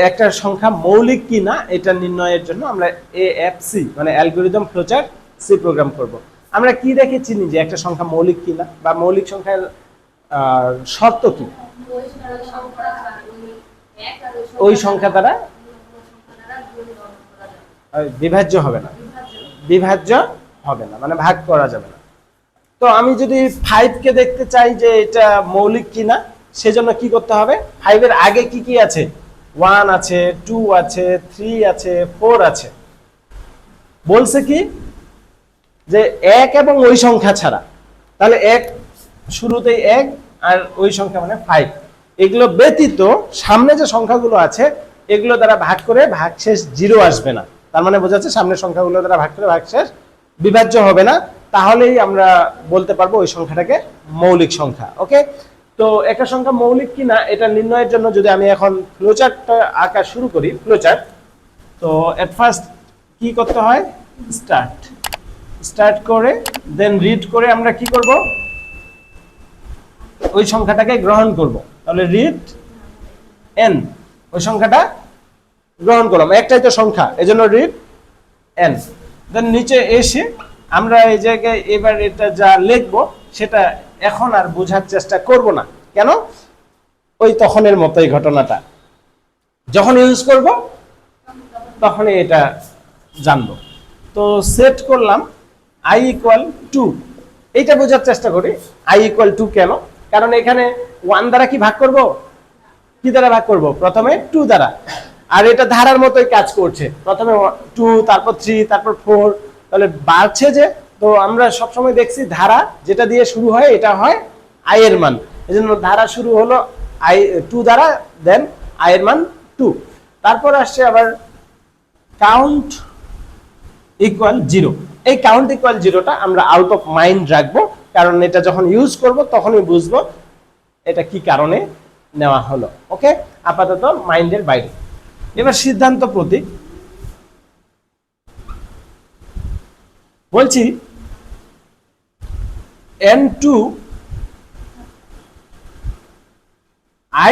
একটা সংখ্যা মৌলিক কি না এটা নির্ণয়ের জন্য আমরা এএফসি মানে অ্যালগরিদম ফ্লোচার্ট সি প্রোগ্রাম করব। আমরা কি দেখে চিনি যে একটা সংখ্যা মৌলিক কি না বা মৌলিক সংখ্যার শর্ত কি? ওই সংখ্যা দ্বারা বিভাজ্য হবে না, বিভাজ্য হবে না মানে ভাগ করা যাবে না। তো আমি যদি 5 কে দেখতে চাই যে এটা মৌলিক কিনা, সেজন্য কি করতে হবে? 5 এর আগে কি কি আছে? 1 আছে, 2 আছে, 3 আছে, 4 আছে। বলছে কি যে 1 এবং ওই সংখ্যা ছাড়া, তাহলে 1 শুরুতেই 1 আর ওই সংখ্যা মানে 5, এগুলো ব্যতীত সামনে যে সংখ্যাগুলো আছে এগুলো দ্বারা ভাগ করে ভাগশেষ 0 আসবে না। তার মানে বোঝা যাচ্ছে সামনের সংখ্যাগুলো দ্বারা ভাগ করে ভাগশেষ বিভাজ্য হবে না, তাহলেই আমরা বলতে পারবো ওই সংখ্যাটাকে মৌলিক সংখ্যা। ওকে, তো একটা সংখ্যা মৌলিক কিনা এটা নির্ণয়ের জন্য যদি আমি এখন ফ্লোচার্টটা আঁকা শুরু করি, ফ্লোচার্ট, তো এট ফার্স্ট কি করতে হয়? স্টার্ট করে দেন রিড করে আমরা কি করব? ওই সংখ্যাটাকে গ্রহণ করব। তাহলে রিড এন, ওই সংখ্যাটা গ্রহণ করলাম, একটাই তো সংখ্যা এজন্য রিড এন। দেন নিচে এসে আমরা এই জায়গায় এবার এটা যা লিখবো সেটা এখন আর বোঝার চেষ্টা করব না। কেন? ওই তখনের মতোই ঘটনাটা, যখন ইউজ করব তখনই এটা জানবো। তো সেট করলাম i ইকুয়াল 2, এইটা বোঝার চেষ্টা করি i ইকুয়াল 2 কেন? কারণ এখানে 1 দ্বারা কি ভাগ করব? কি দ্বারা ভাগ করব? প্রথমে 2 দ্বারা, আর এটা ধারার মতোই কাজ করছে, প্রথমে 2 তারপর 3 তারপর 4, তাহলে বাড়ছে যে। তো আমরা সবসময় দেখছি ধারা যেটা দিয়ে শুরু হয় এটা হয় i এর মান, এজন্য ধারা শুরু হলো i 2 দ্বারা, দেন i এর মান 2, তারপর আসছে আবার কাউন্ট ইকুয়াল 0। এই কাউন্ট ইকুয়াল 0টা আমরা আউট অফ মাইন্ড রাখবো, কারণ এটা যখন ইউজ করব তখনই বুঝবো এটা কি কারণে নেওয়া হলো। ওকে, আপাতত মাইন্ডের বাইরে। এবার সিদ্ধান্ত প্রতীক বলছি n2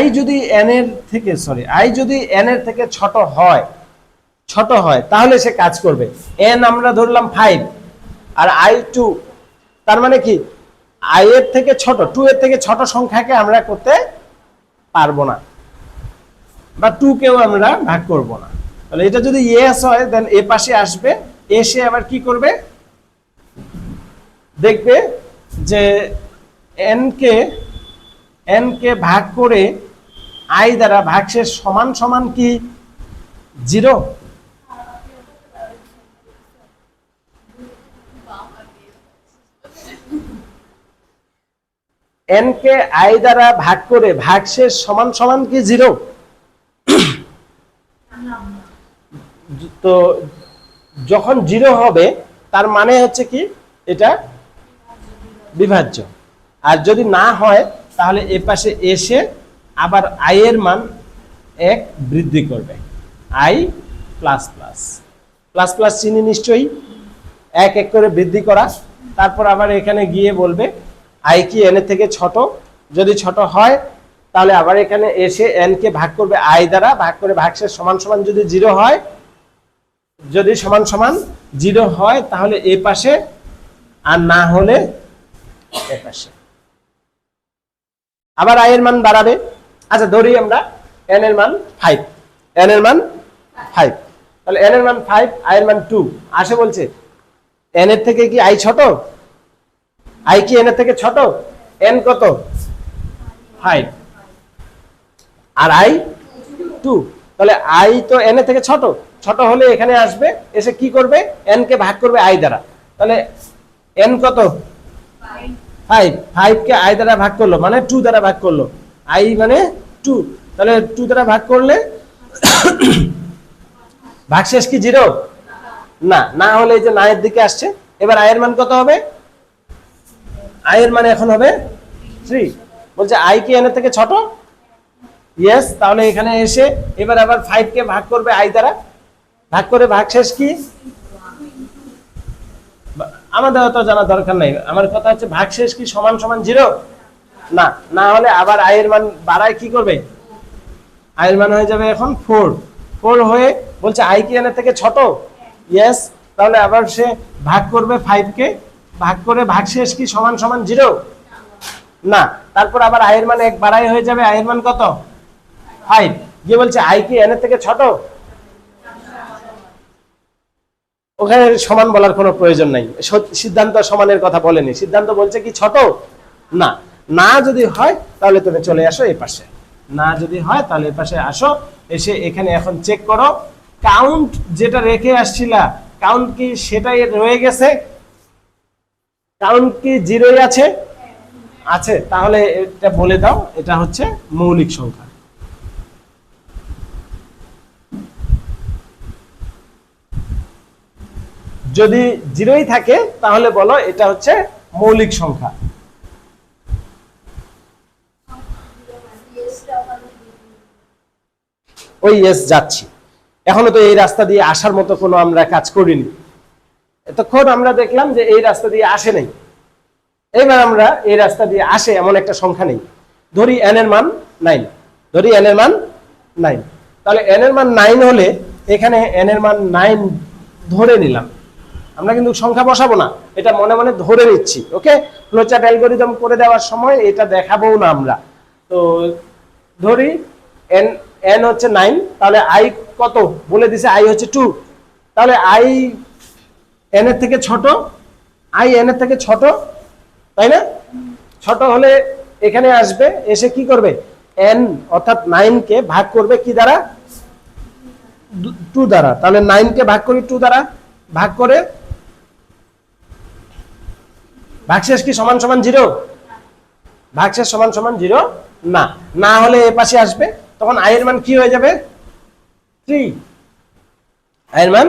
i যদি n এর থেকে ছোট হয় তাহলে সে কাজ করবে। n আমরা ধরলাম 5 আর i2, তার মানে কি i এর থেকে ছোট, 2 এর থেকে ছোট সংখ্যাকে আমরা করতে পারবো না, বা 2 কেও আমরা ভাগ করব না। তাহলে এটা যদি yes হয় দেন এ পাশে আসবে, এসে আবার কি করবে? দেখবে যে n কে ভাগ করে i দ্বারা ভাগশেষ সমান সমান কি 0? n কে i দ্বারা ভাগ করে ভাগশেষ সমান সমান কি 0? তো যখন 0 হবে তার মানে হচ্ছে কি এটা বিভাজ্য, আর যদি না হয় তাহলে এ পাশে এসে আবার i এর মান 1 বৃদ্ধি করবে, i plus plus plus plus চিনি নিশ্চয়ই, 1 1 করে বৃদ্ধি করা। তারপর আবার এখানে গিয়ে বলবে i কি n এর থেকে ছোট, যদি ছোট হয় তাহলে আবার এখানে এসে n কে ভাগ করবে i দ্বারা, ভাগ করে ভাগশেষ সমান সমান যদি 0 হয়, যদি সমান সমান 0 হয় তাহলে এই পাশে, আর না হলে এই পাশে আবার i এর মান বাড়াবে। আচ্ছা ধরি আমরা n এর মান 5, n এর মান 5, তাহলে n এর মান 5, i এর মান 2 আসে, বলছে n এর থেকে কি i ছোট? i কি n এর থেকে ছোট? n কত? 5 আর i 2, তাহলে i তো n এর থেকে ছোট হলে এখানে আসবে, এসে কি করবে? n কে ভাগ করবে i দ্বারা, তাহলে n কত? 5 কে i দ্বারা ভাগ করলো মানে 2 দ্বারা ভাগ করলো, i মানে 2, তাহলে 2 দ্বারা ভাগ করলে ভাগশেষ কি 0? না হলে এই যে 9 এর দিকে আসছে। এবার i এর মান কত হবে? i এর মান এখন হবে 3, বলছে i কি n এর থেকে ছোট? ইয়েস, তাহলে এখানে এসে এবার আবার 5 কে ভাগ করবে i দ্বারা, ভাগ করে ভাগশেষ কি? আমাদের অত জানা দরকার নাই, আমার কথা হচ্ছে ভাগশেষ কি সমান সমান 0? না হলে আবার i এর মান বাড়ায় কি করবে? আই এর মান হয়ে যাবে এখন 4। 4 হয়ে বলছে আই কি n এর থেকে ছোট, ইয়েস। তাহলে আবার সে ভাগ করবে 5 কে, ভাগ করে ভাগশেষ কি সমান সমান 0 না। তারপর আবার আই এর মান 1 বাড়াই হয়ে যাবে আই এর মান কত 5। গিয়ে বলছে আই কি n এর থেকে ছোট, ওখানে সমান বলার কোনো প্রয়োজন নাই, সিদ্ধান্ত সমানের কথা বলেনি, সিদ্ধান্ত বলছে কি ছোট না। না যদি হয় তাহলে তুমি চলে আসো এই পাশে, না যদি হয় তাহলে এই পাশে আসো, এসে এখানে এখন চেক করো কাউন্ট যেটা রেখে আসছিলা কাউন্ট কি সেটাই রয়ে গেছে, কাউন্ট কি 0ই আছে, আছে। তাহলে এটা বলে দাও এটা হচ্ছে মৌলিক সংখ্যা। যদি 0ই থাকে তাহলে বলো এটা হচ্ছে মৌলিক সংখ্যা। ওই এস যাচ্ছি, এখনো তো এই রাস্তা দিয়ে আসার মতো কোনো আমরা কাজ করিনি, এতক্ষণ আমরা দেখলাম যে এই রাস্তা দিয়ে আসে নাই, এবার আমরা এই রাস্তা দিয়ে আসে এমন একটা সংখ্যা নেই। ধরি n এর মান 9, ধরি n এর মান 9, তাহলে n এর মান 9 হলে এখানে n এর মান 9 ধরে নিলাম, আমরা কিন্তু সংখ্যা বসাবো না, এটা মনে মনে ধরে নিচ্ছি। ওকে, ফ্লোচার্ট অ্যালগরিদম করে দেওয়ার সময় এটা দেখাবো না আমরা। তো ধরি n হচ্ছে 9, তাহলে i কত বলে দিছে, i হচ্ছে 2, তাহলে i n এর থেকে ছোট, i n এর থেকে ছোট, তাই না? ছোট হলে এখানে আসবে, এসে কি করবে n অর্থাৎ 9 কে ভাগ করবে কি দ্বারা, 2 দ্বারা। তাহলে 9 কে ভাগ করি 2 দ্বারা, ভাগ করে ভাগশেষ কি সমান সমান 0, ভাগশেষ সমান সমান 0 না। না হলে এ পাশে আসবে, তখন i এর মান কি হয়ে যাবে 3, i এর মান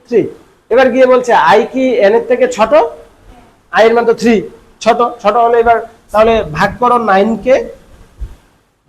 3। এবার গিয়ে বলছে i কি n এর থেকে ছোট, i এর মান তো 3, ছোট। ছোট হলে এবার তাহলে ভাগ করো 9 কে,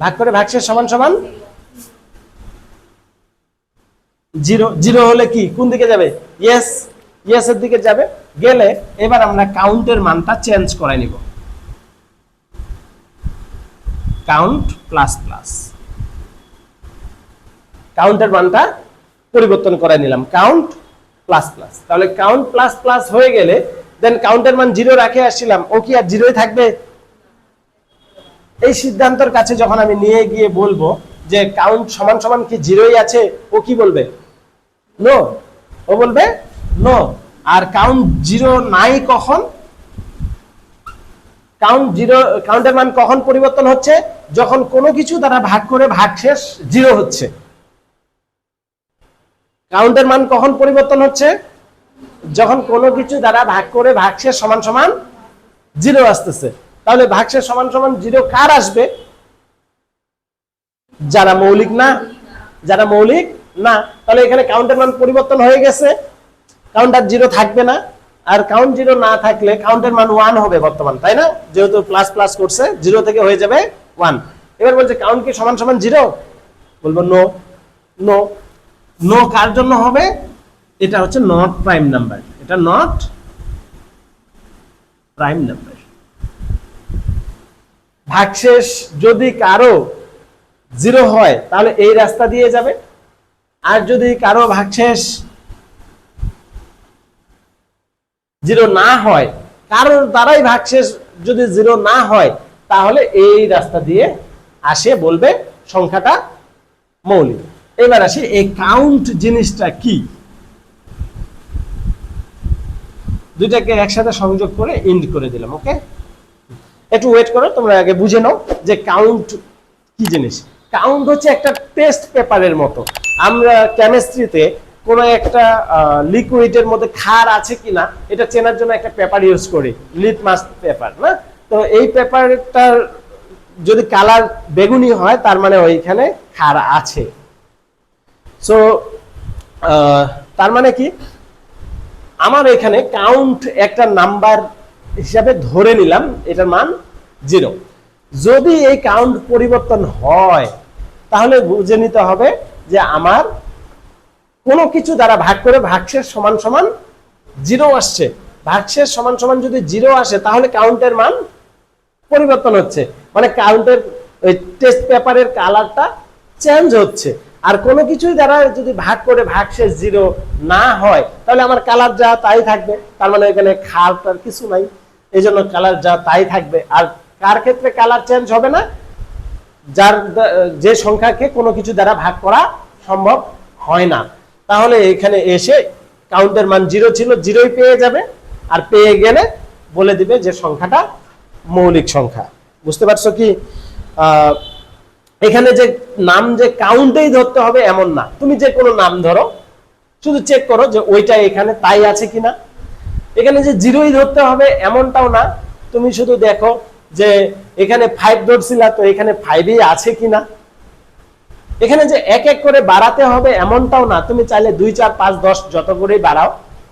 ভাগ করে ভাগশেষ সমান সমান 0। 0 হলে কি কোন দিকে যাবে, ইয়েস, ইয়েস এর দিকে যাবে। গেলে এবার আমরা কাউন্টের মানটা চেঞ্জ করে নিব, কাউন্ট প্লাস প্লাস, কাউন্টের মানটা পরিবর্তন করে নিলাম, কাউন্ট প্লাস প্লাস। তাহলে কাউন্ট প্লাস প্লাস হয়ে গেলে দেন কাউন্টের মান 0 রাখে আসছিলাম, ও কি আর 0ই থাকবে? এই সিদ্ধান্তের কাছে যখন আমি নিয়ে গিয়ে বলবো যে কাউন্ট সমান সমান কি 0ই আছে, ও কি বলবে নো, ও বলবে নো। আর কাউন্ট 0 নাই কখন, কাউন্ট 0, কাউন্টের মান কখন পরিবর্তন হচ্ছে, যখন কোনো কিছু দ্বারা ভাগ করে ভাগশেষ 0 হচ্ছে। কাউন্টের মান কখন পরিবর্তন হচ্ছে, যখন কোনো কিছু দ্বারা ভাগ করে ভাগশেষ সমান সমান 0 আসতেছে। তাহলে ভাগশেষ সমান সমান 0 কার আসবে, যারা মৌলিক না, যারা মৌলিক না। তাহলে এখানে কাউন্টের মান পরিবর্তন হয়ে গেছে, কাউন্ট আর 0 থাকবে না। আর কাউন্ট 0 না থাকলে কাউন্টের মান 1 হবে বর্তমান, তাই না? যেহেতু প্লাস প্লাস করছে 0 থেকে হয়ে যাবে 1। এবার বলছে কাউন্ট কি সমান সমান 0, বলবো নো। নো, নো কার জন্য হবে, এটা হচ্ছে নট প্রাইম নাম্বার, এটা নট প্রাইম নাম্বার। ভাগশেষ যদি কারো 0 হয় তাহলে এই রাস্তা দিয়ে যাবে, আর যদি কারো ভাগশেষ 0 না হয়, কারোর দ্বারাই ভাগশেষ যদি 0 না হয় তাহলে এই রাস্তা দিয়ে আসে, বলবে সংখ্যাটা মৌলিক। এবার আসি এই কাউন্ট জিনিসটা কি, দুইটাকে একসাথে সংযোগ করে ইন্ড করে দিলাম। ওকে, একটু ওয়েট করো, তোমরা আগে বুঝে নাও যে কাউন্ট কি জিনিস। কাউন্ট হচ্ছে একটা টেস্ট পেপারের মতো। আমরা কেমিস্ট্রিতে কোন একটা লিকুইডের মধ্যে ক্ষার আছে কিনা এটা চেনার জন্য একটা পেপার ইউজ করি, লিটমাস পেপার না? তো এই পেপারটার যদি কালার বেগুনি হয় তার মানে ওইখানে ক্ষার আছে। সো তার মানে কি, আমার এখানে কাউন্ট একটা নাম্বার হিসাবে ধরে নিলাম, এটার মান 0। যদি এই কাউন্ট পরিবর্তন হয় তাহলে বুঝে নিতে হবে যে আমার কোনো কিছু দ্বারা ভাগ করে ভাগশেষ সমান সমান 0 আসছে। ভাগশেষ সমান সমান যদি 0 আসে তাহলে কাউন্টের মান পরিবর্তন হচ্ছে, মানে কাউন্টের ওই টেস্ট পেপারের কালারটা চেঞ্জ হচ্ছে। আর কোনো কিছুই দ্বারা যদি ভাগ করে ভাগশেষ 0 না হয় তাহলে আমার কালার যা তাই থাকবে, তার মানে এখানে খারাপ কিছু নাই, এই জন্য কালার যা তাই থাকবে। আর কার ক্ষেত্রে কালার চেঞ্জ হবে না? যার যে সংখ্যাকে কোনো কিছু দ্বারা ভাগ করা সম্ভব হয় না। তাহলে এখানে এসে কাউন্টের মান 0 ছিল, 0ই পেয়ে যাবে, আর পেয়ে গেলে বলে দিবে যে সংখ্যাটা মৌলিক সংখ্যা। বুঝতে পারছো কি? এখানে যে নাম যে কাউন্টেই ধরতে হবে এমন না, তুমি যে কোনো নাম ধরো, শুধু চেক করো যে ওইটা এখানে তাই আছে কিনা। এখানে যে 0ই ধরতে হবে এমনটাও না, তুমি শুধু দেখো যে এখানে 5 ধরছিলা, তো এখানে 5ই আছে কিনা। এখানে যে এক এক করে বাড়াতে হবে এমনটাও না, তুমি চাইলে 2 4 5 10 যত করেই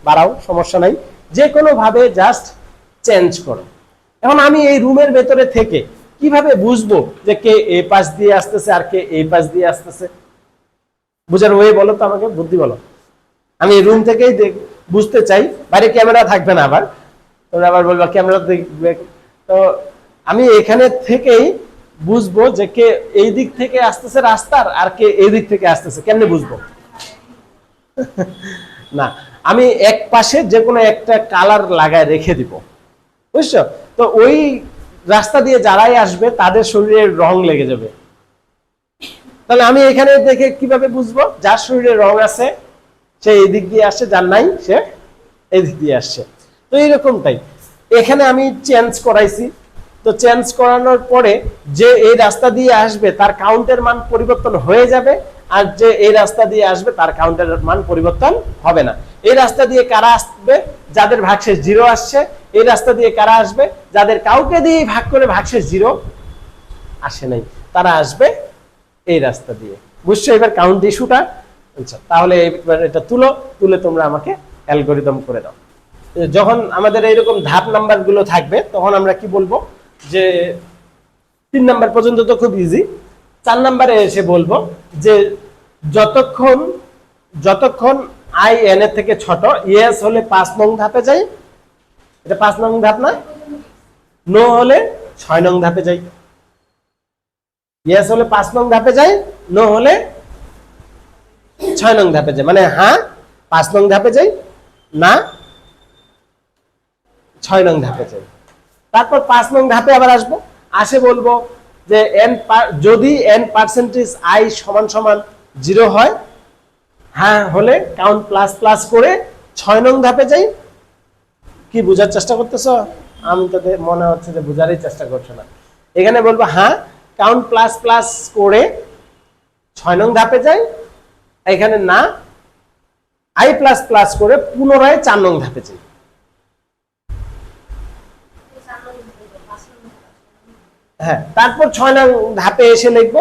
বাড়াও, সমস্যা নাই, যে কোনো ভাবে জাস্ট চেঞ্জ করো। এখন আমি এই রুমের ভেতরে থেকে কিভাবে বুঝবো যে কে এই পাশ দিয়ে আসতেছে আর কে এই পাশ দিয়ে আসতেছে? বুঝার ওয়ে বলো তো আমাকে, বুদ্ধি বলো। আমি এই রুম থেকেই বুঝতে চাই, বাইরে ক্যামেরা থাকবে না, আবার তোমরা আবার বলবা ক্যামেরা দেখবে। তো আমি এখানে থেকেই বুঝবো যে কে এই দিক থেকে আসতেছে রাস্তার আর কে এই দিক থেকে আসতেছে। কেমনে বুঝবো? না, আমি এক পাশে যে কোনো একটা কালার লাগায় রেখে দিব, বুঝছো? তো ওই রাস্তা দিয়ে যারাই আসবে তাদের শরীরে রং লেগে যাবে। তাহলে আমি এখানে দেখে কিভাবে বুঝবো? যার শরীরে রং আছে সে এই দিক দিয়ে আসছে, যার নাই সে এই দিক দিয়ে আসছে। তো এইরকমটাই এখানে আমি চেঞ্জ করাইছি। তো চেঞ্জ করানোর পরে যে এই রাস্তা দিয়ে আসবে তার কাউন্টের মান পরিবর্তন হয়ে যাবে, আর যে এই রাস্তা দিয়ে আসবে তার কাউন্টের মান পরিবর্তন হবে না। এই রাস্তা দিয়ে কারা আসবে? যাদের ভাগশেষ 0 আসছে। এই রাস্তা দিয়ে কারা আসবে? যাদের কাউকে দিয়ে ভাগ করে ভাগশেষ 0 আসে নাই, তারা আসবে এই রাস্তা দিয়ে। বুঝছো এবার কাউন্ট ইস্যুটা? আচ্ছা, তাহলে এটা তুলে তোমরা আমাকে অ্যালগরিদম করে দাও। যখন আমাদের এইরকম ধাপ নাম্বার গুলো থাকবে তখন আমরা কি বলবো যে 3 নাম্বার পর্যন্ত তো খুব ইজি। 4 নাম্বারে এসে বলবো যে যতক্ষণ i n এর থেকে ছোট, ইয়েস হলে 5 নং ধাপে যাই, এটা 5 নং ধাপ না? নো হলে 6 নং ধাপে যাই। ইয়েস হলে 5 নং ধাপে যাই, নো হলে 6 নং ধাপে যাই। মানে হ্যাঁ 5 নং ধাপে যাই, না 6 নং ধাপে যাই। তারপর 5 নং ধাপে আবার আসবো, আসে বলবো যে যদি n% i সমান সমান 0 হয়, হ্যাঁ হলে কাউন্ট প্লাস প্লাস করে 6 নং ধাপে যাই। কি বোঝার চেষ্টা করতেছো? আমি তো মনে হচ্ছে যে বোঝারই চেষ্টা করছো না। এখানে বলবো হ্যাঁ কাউন্ট প্লাস প্লাস করে 6 নং ধাপে যাই, এখানে না i প্লাস প্লাস করে পুনরায় 4 নং ধাপে যাই। হ্যাঁ, তারপর 6 নং ধাপে এসে লিখবো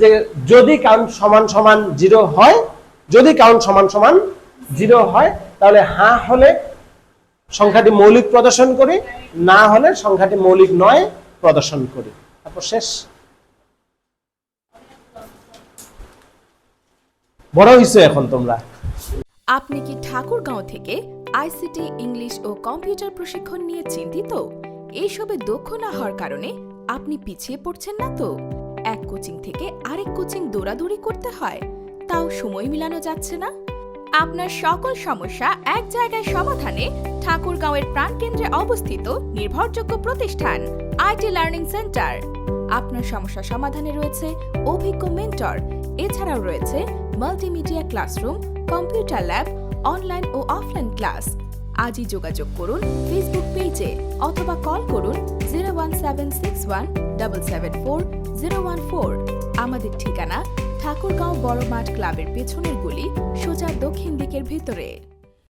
যে যদি কাউন্ট সমান সমান 0 হয়, যদি কাউন্ট সমান সমান 0 হয় তাহলে হ্যাঁ হলে সংখ্যাটি মৌলিক প্রদর্শন করি, না হলে সংখ্যাটি মৌলিক নয় প্রদর্শন করি। তারপর শেষ। বড় হইছো এখন তোমরা। আপনি কি ঠাকুরগাঁও থেকে আইসিটি, ইংলিশ ও কম্পিউটার প্রশিক্ষণ নিয়ে চিন্তিত? এইসবে দক্ষ না হওয়ার কারণে আপনি পিছিয়ে পড়ছেন না তো? এক কোচিং থেকে আরেক কোচিং দৌড়াদৌড়ি করতে হয়, তাও সময় মিলানো যাচ্ছে না? আপনার সকল সমস্যা এক জায়গায় সমাধানে ঠাকুরগাঁওয়ের প্রাণকেন্দ্রে অবস্থিত নির্ভরযোগ্য প্রতিষ্ঠান আইটি লার্নিং সেন্টার। আপনার সমস্যা সমাধানে রয়েছে অভিজ্ঞ মেন্টর, এছাড়াও রয়েছে multimedia classroom, computer lab, online ও অফলাইন ক্লাস। আজই যোগাযোগ করুন ফেসবুক পেজে অথবা কল করুন 01761774014। আমাদের ঠিকানা ঠাকুরগাঁও বড় মাঠ ক্লাবের পেছনের গলি, সোজা দক্ষিণ দিকের ভিতরে।